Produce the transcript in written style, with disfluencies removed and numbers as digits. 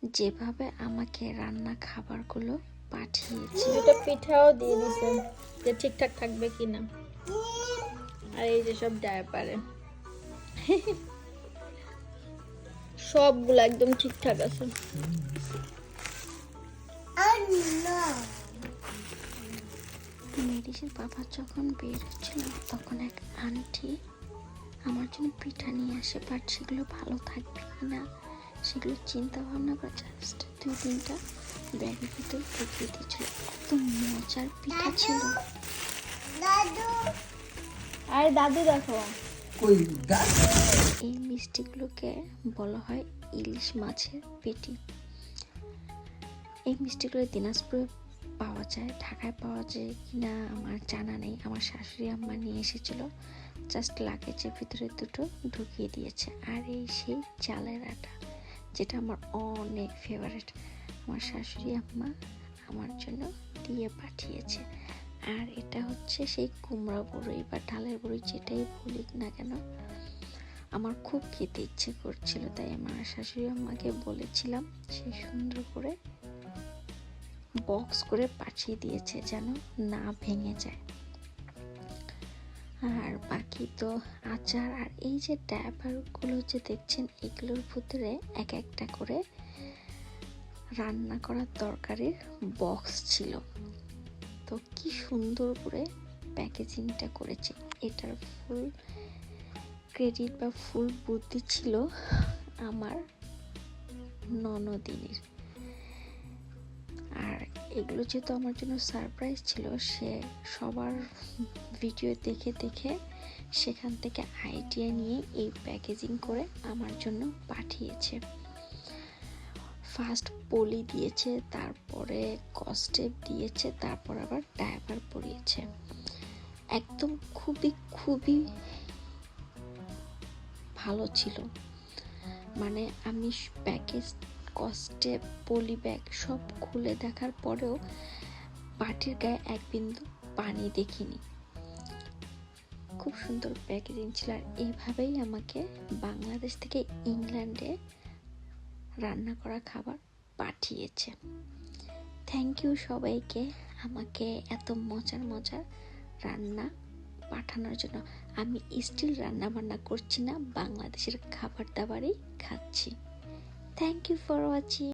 যেভাবে আমাকে রান্না খাবারগুলো পাঠিয়েছে। দুটো পিঠাও দিয়ে দিছে যে ঠিকঠাক থাকবে কিনা। আর এই যে সব ডায়াপারে সবগুলো একদম ঠিকঠাক আছে। মেডিসিন পাপা যখন বের হচ্ছিল তখন এক আন্টি আমার জন্য পিঠা নিয়ে আসে, বাট সেগুলো ভালো থাকবে কিনা সেগুলো চিন্তা ভাবনা করে জাস্ট 2-3টা ব্যাগের ভিতরে ঢুকিয়ে দিয়েছিল। এত মজার পিঠা ছিল। আর দাদু দেখো, এই মিষ্টিগুলোকে বলা হয় ইলিশ মাছের পেটি। এই মিষ্টিগুলো দিনাজপুরে পাওয়া যায়, ঢাকায় পাওয়া যায় কিনা আমার জানা নেই। আমার শাশুড়ি আম্মা নিয়ে এসেছিল, জাস্ট লাগেজের ভিতরে দুটো ঢুকিয়ে দিয়েছে। আর এই সেই চালের আটা, যেটা আমার অনেক ফেভারিট, আমার শাশুড়ি আম্মা আমার জন্য দিয়ে পাঠিয়েছে। আর এটা হচ্ছে সেই কুমড়া বড়ই বা ডালের বড়ই, যেটাই বলি না কেন, আমার খুব খেতে ইচ্ছে করছিল, তাই আমার শাশুড়ি আম্মাকে বলেছিলাম সে সুন্দর করে বক্স করে পাঠিয়ে দিয়েছে যেন না ভেঙে যায়। আর বাকি তো আচার আর এই যে ডায়াপারগুলো যে দেখছেন, এগুলোর ভিতরে এক একটা করে রান্না করার তরকারির বক্স ছিল। তো কি সুন্দর করে প্যাকেজিংটা করেছে, এটার ফুল ক্রেডিট বা ফুল বুদ্ধি ছিল আমার ননদিনীর। আর এগুলো যেহেতু আমার জন্য সারপ্রাইজ ছিল, সে সবার ভিডিও দেখে দেখে সেখান থেকে আইডিয়া নিয়ে এই প্যাকেজিং করে আমার জন্য পাঠিয়েছে। ফার্স্ট পলি দিয়েছে, তারপরে কস্টেপ দিয়েছে, তারপর আবার ডায়াপার পরিয়েছে। একদম খুবই খুবই ভালো ছিল। মানে আমি প্যাকেজ, কস্টেপ, পলি ব্যাগ সব খুলে দেখার পরেও পাটির গায়ে এক বিন্দু পানি দেখিনি। খুব সুন্দর প্যাকেজিং ছিল। আর এইভাবেই আমাকে বাংলাদেশ থেকে ইংল্যান্ডে রান্না করা খাবার পাঠিয়েছে। থ্যাংক ইউ সবাইকে আমাকে এত মজার মজার রান্না পাঠানোর জন্য। আমি স্টিল রান্না বান্না করছি না, বাংলাদেশের খাবার দাবারই খাচ্ছি। Thank you for watching.